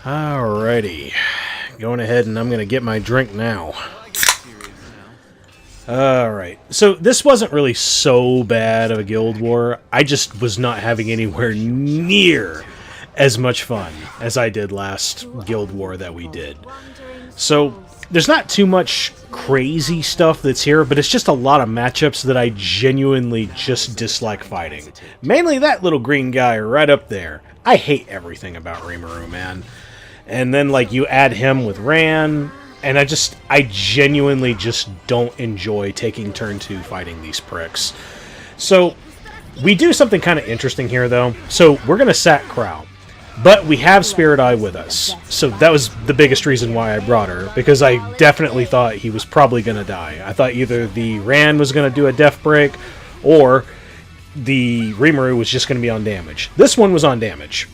Alrighty. Going ahead and I'm going to get my drink now. Alright. So this wasn't really so bad of a guild war. I just was not having anywhere near as much fun as I did last guild war that we did. So there's not too much crazy stuff that's here, but it's just a lot of matchups that I genuinely just dislike fighting. Mainly that little green guy right up there. I hate everything about Rimuru, man. And then, like, you add him with Ran, and I genuinely just don't enjoy taking turn 2 fighting these pricks. So, we do something kind of interesting here, though. So, we're going to sack Krau. But we have Spirit Eye with us. So that was the biggest reason why I brought her, because I definitely thought he was probably going to die. I thought either the Ran was going to do a death break, or the Rimuru was just going to be on damage. This one was on damage.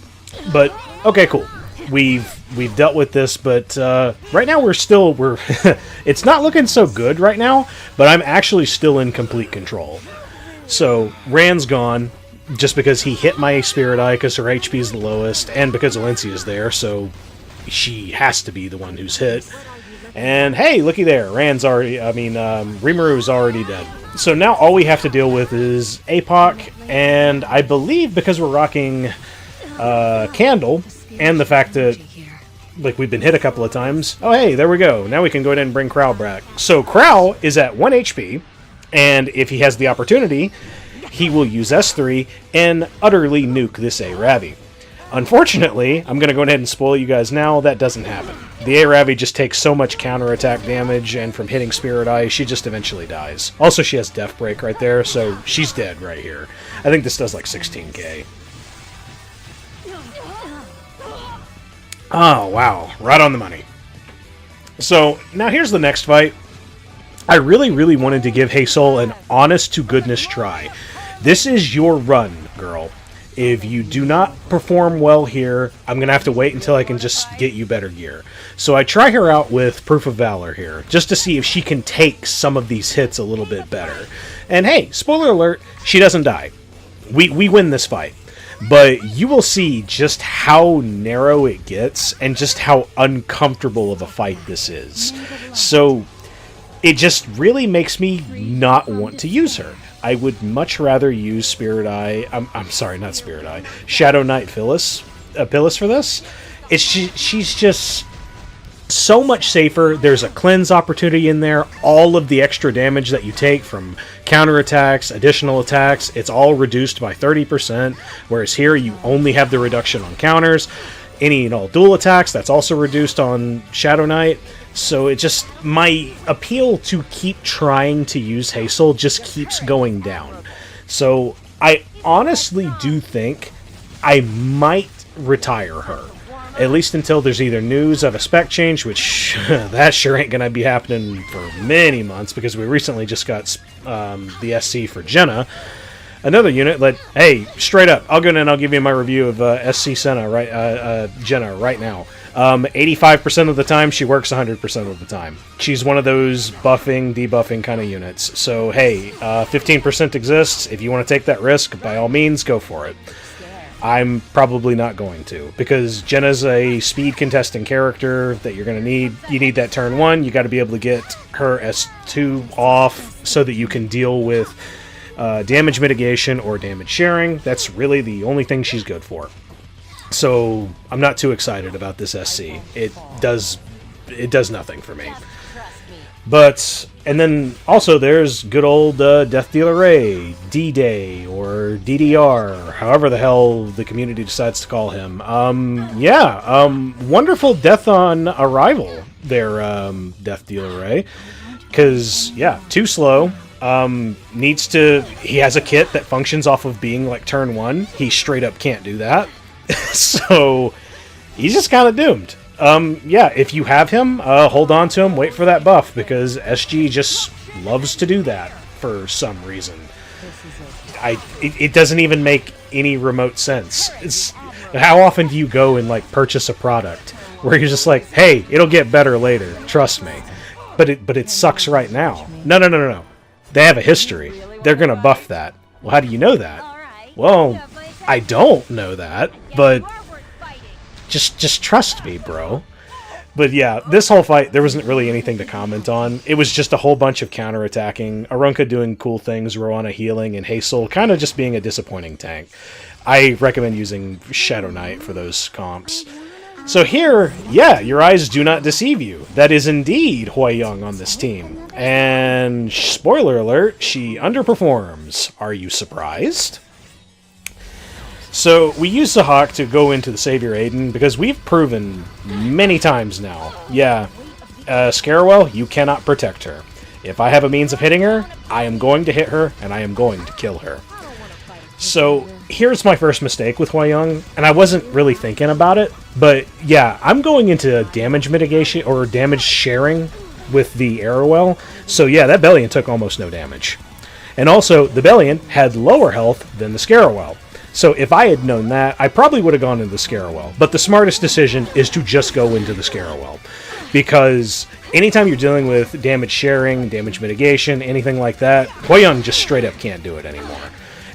But, okay, cool. We've dealt with this, but right now we're it's not looking so good right now, but I'm actually still in complete control. So, Ran's gone. Just because he hit my Spirit Eye because her HP is the lowest, and because Alencia is there, so she has to be the one who's hit. And hey, looky there, Rimuru's already dead. So now all we have to deal with is APOC, and I believe because we're rocking Candle, and the fact that like we've been hit a couple of times. Oh hey, there we go. Now we can go ahead and bring Krau back. So Krau is at 1 HP, and if he has the opportunity, he will use S3 and utterly nuke this Ravi. Unfortunately, I'm going to go ahead and spoil you guys now, that doesn't happen. The Ravi just takes so much counterattack damage, and from hitting Spirit Eye, she just eventually dies. Also, she has Death Break right there, so she's dead right here. I think this does like 16k. Oh, wow. Right on the money. So, now here's the next fight. I really wanted to give Hasol an honest-to-goodness try. This is your run, girl. If you do not perform well here, I'm going to have to wait until I can just get you better gear. So I try her out with Proof of Valor here, just to see if she can take some of these hits a little bit better. And hey, spoiler alert, she doesn't die. We win this fight. But you will see just how narrow it gets, and just how uncomfortable of a fight this is. So it just really makes me not want to use her. I would much rather use Spirit Eye. I'm sorry, not Spirit Eye. Shadow Knight Pyllis for this. She's just so much safer. There's a cleanse opportunity in there. All of the extra damage that you take from counterattacks, additional attacks, it's all reduced by 30%. Whereas here, you only have the reduction on counters. Any and all dual attacks, that's also reduced on Shadow Knight. So it just, my appeal to keep trying to use Hasol just keeps going down. So I honestly do think I might retire her. At least until there's either news of a spec change, which that sure ain't going to be happening for many months, because we recently just got the SC for Jenna. Another unit, hey, straight up, I'll go in and I'll give you my review of SC Jenna right now. 85% of the time, she works 100% of the time. She's one of those buffing, debuffing kind of units. So, hey, 15% exists. If you want to take that risk, by all means, go for it. I'm probably not going to, because Jenna's a speed contesting character that you're going to need. You need that turn 1. You got to be able to get her S2 off so that you can deal with damage mitigation or damage sharing. That's really the only thing she's good for. So I'm not too excited about this SC. It does nothing for me. But, and then also there's good old Death Dealer Ray, D-Day, or DDR, however the hell the community decides to call him. Wonderful death on arrival there, Death Dealer Ray. Because, yeah, too slow. He has a kit that functions off of being like turn 1. He straight up can't do that. So he's just kind of doomed. If you have him, hold on to him, wait for that buff, because SG just loves to do that for some reason. It doesn't even make any remote sense. How often do you go and like purchase a product where you're just like, hey, it'll get better later, trust me. But it sucks right now. No. They have a history. They're gonna buff that. Well, how do you know that? Well, I don't know that, but Just trust me, bro. But yeah, this whole fight, there wasn't really anything to comment on. It was just a whole bunch of counterattacking, Arunka doing cool things, Roana healing, and Hasol kind of just being a disappointing tank. I recommend using Shadow Knight for those comps. So here, yeah, your eyes do not deceive you. That is indeed Hwayoung on this team. And spoiler alert, she underperforms. Are you surprised? So, we use Zahhak to go into the Savior Adin because we've proven many times now, yeah, Arowell, you cannot protect her. If I have a means of hitting her, I am going to hit her, and I am going to kill her. So, here's my first mistake with Hwayoung, and I wasn't really thinking about it, but yeah, I'm going into damage mitigation, or damage sharing with the Arowell, so yeah, that Belian took almost no damage. And also, the Belian had lower health than the Arowell. So if I had known that, I probably would have gone into the Arowell. But the smartest decision is to just go into the Arowell. Because anytime you're dealing with damage sharing, damage mitigation, anything like that, Hwayoung just straight up can't do it anymore.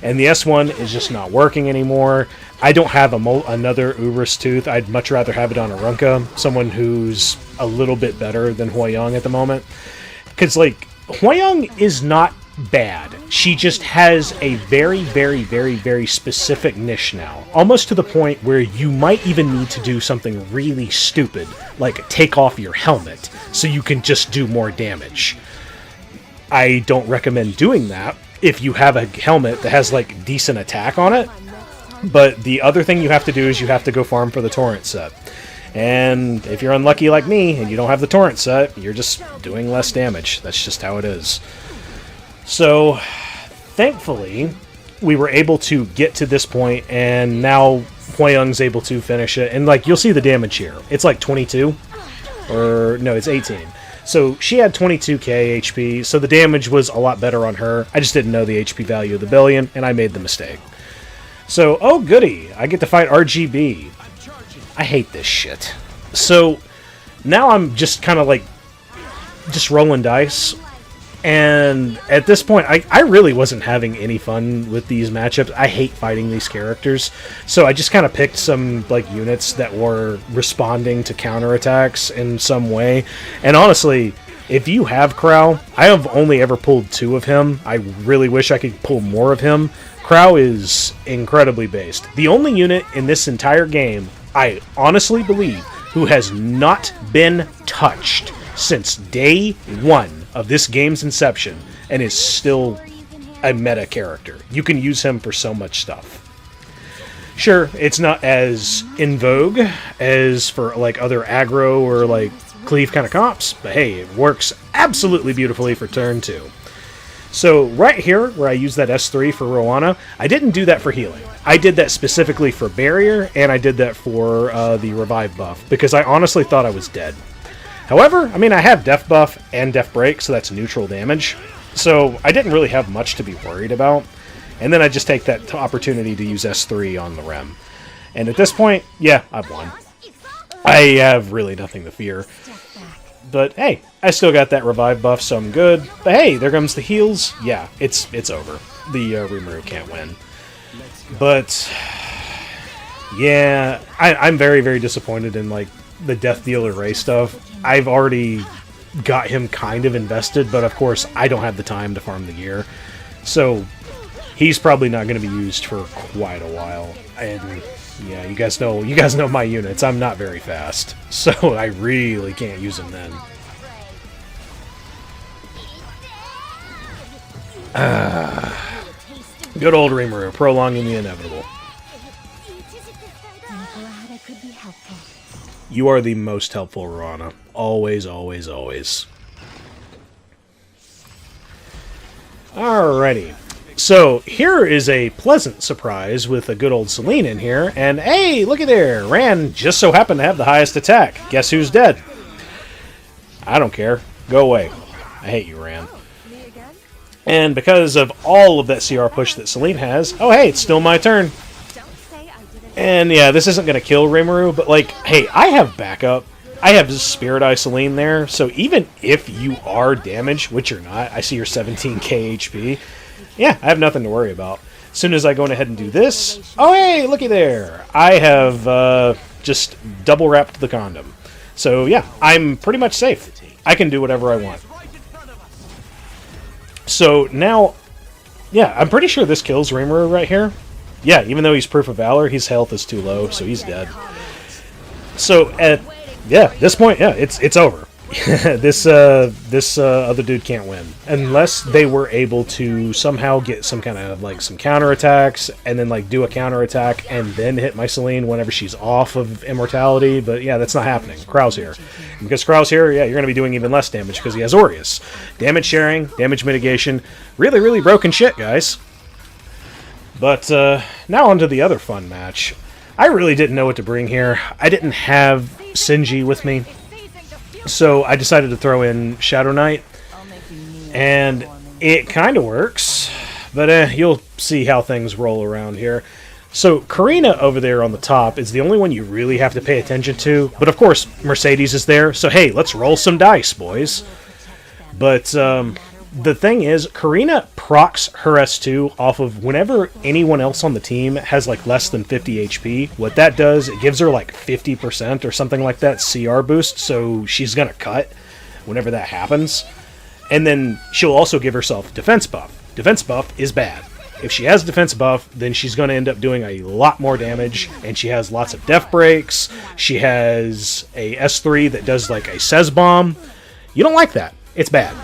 And the S1 is just not working anymore. I don't have another Uber's Tooth. I'd much rather have it on Arunka, someone who's a little bit better than Hwayoung at the moment. Because, like, Hwayoung is not bad. She just has a very, very, very, very specific niche now. Almost to the point where you might even need to do something really stupid, like take off your helmet, so you can just do more damage. I don't recommend doing that if you have a helmet that has, like, decent attack on it. But the other thing you have to do is you have to go farm for the torrent set. And if you're unlucky like me, and you don't have the torrent set, you're just doing less damage. That's just how it is. So, thankfully, we were able to get to this point, and now Hwayoung's able to finish it. And, like, you'll see the damage here. It's like 22, or no, it's 18. So she had 22k HP, so the damage was a lot better on her. I just didn't know the HP value of the Belian, and I made the mistake. So, oh goody, I get to fight RGB. I hate this shit. So, now I'm just kind of like, just rolling dice. And at this point, I really wasn't having any fun with these matchups. I hate fighting these characters. So I just kind of picked some, like, units that were responding to counterattacks in some way. And honestly, if you have Krau, I have only ever pulled 2 of him. I really wish I could pull more of him. Krau is incredibly based. The only unit in this entire game, I honestly believe, who has not been touched since day 1 of this game's inception, and is still a meta character. You can use him for so much stuff. Sure, it's not as in vogue as for, like, other aggro or, like, cleave kind of comps, but hey, it works absolutely beautifully for turn 2. So right here, where I use that S3 for Roana, I didn't do that for healing. I did that specifically for barrier, and I did that for the revive buff, because I honestly thought I was dead. However, I mean, I have Def Buff and Def Break, so that's neutral damage. So I didn't really have much to be worried about. And then I just take that opportunity to use S3 on the Rem. And at this point, yeah, I've won. I have really nothing to fear. But hey, I still got that revive buff, so I'm good. But hey, there comes the heals. Yeah, it's over. The Rimuru can't win. But yeah, I'm very, very disappointed in, like, the Death Dealer Ray stuff. I've already got him kind of invested, but of course I don't have the time to farm the gear. So he's probably not going to be used for quite a while. And yeah, you guys know my units. I'm not very fast, so I really can't use him then. Good old Rimuru, prolonging the inevitable. You are the most helpful, Roana. Always, always, always. Alrighty. So, here is a pleasant surprise with a good old Celine in here. And, hey, looky there. Ran just so happened to have the highest attack. Guess who's dead? I don't care. Go away. I hate you, Ran. And because of all of that CR push that Celine has... Oh, hey, it's still my turn. And yeah, this isn't going to kill Rimuru, but, like, hey, I have backup. I have Spirit Eye Celine there, so even if you are damaged, which you're not, I see your 17k HP, yeah, I have nothing to worry about. As soon as I go ahead and do this, oh hey, looky there! I have Just double wrapped the condom. So yeah, I'm pretty much safe. I can do whatever I want. So now, yeah, I'm pretty sure this kills Rimuru right here. Yeah, even though he's proof of valor, his health is too low, so he's dead. So at this point, yeah, it's over. This other dude can't win unless they were able to somehow get some kind of like some counterattacks and then like do a counterattack and then hit my Celine whenever she's off of immortality. But yeah, that's not happening. Krau's here. And because Krau's here, yeah, you're going to be doing even less damage because he has Aureus. Damage sharing, damage mitigation, really, really broken shit, guys. But now on to the other fun match. I really didn't know what to bring here. I didn't have Sinji with me. So I decided to throw in Shadow Knight, and it kind of works, but you'll see how things roll around here. So Karina over there on the top is the only one you really have to pay attention to, but of course Mercedes is there, so hey, let's roll some dice, boys. But the thing is, Karina procs her S2 off of whenever anyone else on the team has like less than 50 HP. What that does, it gives her like 50% or something like that CR boost, so she's gonna cut whenever that happens. And then she'll also give herself defense buff. Defense buff is bad. If she has defense buff, then she's going to end up doing a lot more damage, and she has lots of death breaks. She has a S3 that does like a Sez bomb. You don't like that. It's bad.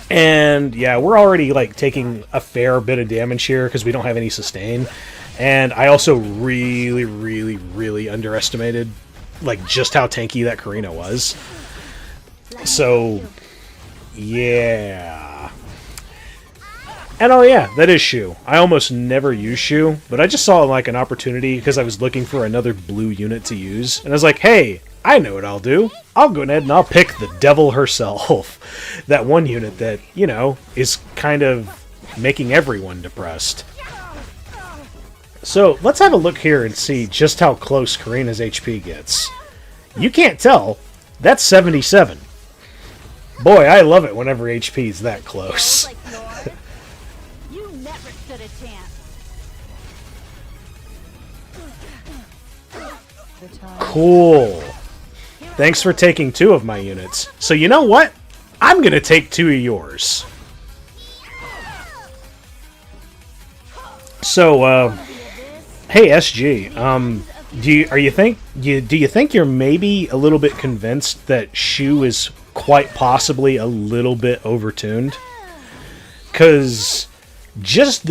And yeah, we're already like taking a fair bit of damage here because we don't have any sustain. And I also really, really, really underestimated like just how tanky that Karina was. So yeah. And oh yeah, that is Choux. I almost never use Choux, but I just saw like an opportunity because I was looking for another blue unit to use. And I was like, hey, I know what I'll do. I'll go ahead and I'll pick the devil herself. That one unit that, you know, is kind of making everyone depressed. So let's have a look here and see just how close Karina's HP gets. You can't tell. That's 77. Boy, I love it whenever HP is that close. You never stood a chance. Cool. Thanks for taking 2 of my units. So you know what? I'm going to take 2 of yours. So, hey SG, do you think you're maybe a little bit convinced that Choux is quite possibly a little bit overtuned? Because here's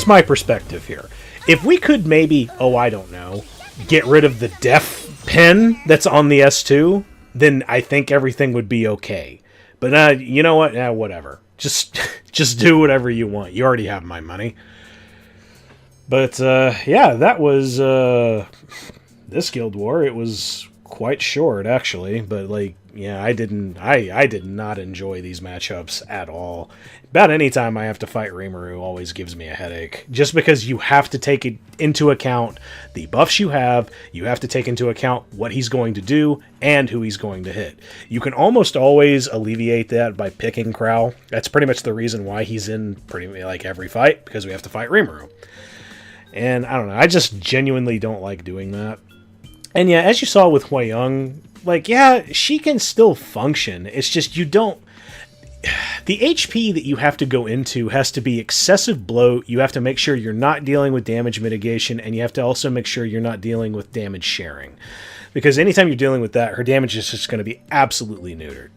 my perspective here. If we could maybe, I don't know, get rid of the def pen that's on the S2, then I think everything would be okay. But you know what? Whatever. Just do whatever you want. You already have my money. But yeah, that was this Guild War. It was quite short actually, but like yeah, I did not enjoy these matchups at all. About any time I have to fight Rimuru always gives me a headache. Just because you have to take it into account the buffs you have to take into account what he's going to do and who he's going to hit. You can almost always alleviate that by picking Krau. That's pretty much the reason why he's in pretty like every fight, because we have to fight Rimuru. And I don't know, I just genuinely don't like doing that. And yeah, as you saw with Hwayoung, like, yeah, she can still function. It's just you don't... The HP that you have to go into has to be excessive bloat. You have to make sure you're not dealing with damage mitigation, and you have to also make sure you're not dealing with damage sharing. Because anytime you're dealing with that, her damage is just going to be absolutely neutered.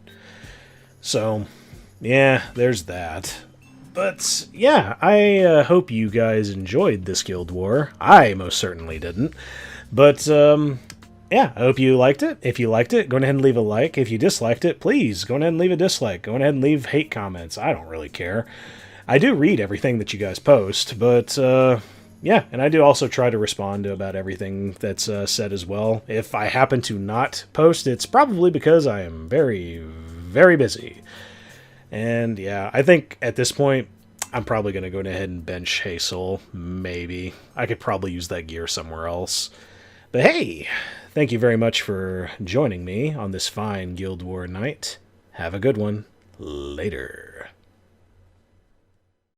So, yeah, there's that. But, yeah, I hope you guys enjoyed this Guild War. I most certainly didn't. But, yeah, I hope you liked it. If you liked it, go ahead and leave a like. If you disliked it, please go ahead and leave a dislike. Go ahead and leave hate comments. I don't really care. I do read everything that you guys post, but, yeah, and I do also try to respond to about everything that's said as well. If I happen to not post, it's probably because I am very, very busy. And, yeah, I think at this point, I'm probably going to go ahead and bench Hasol. Maybe. I could probably use that gear somewhere else. But hey, thank you very much for joining me on this fine Guild War night. Have a good one. Later.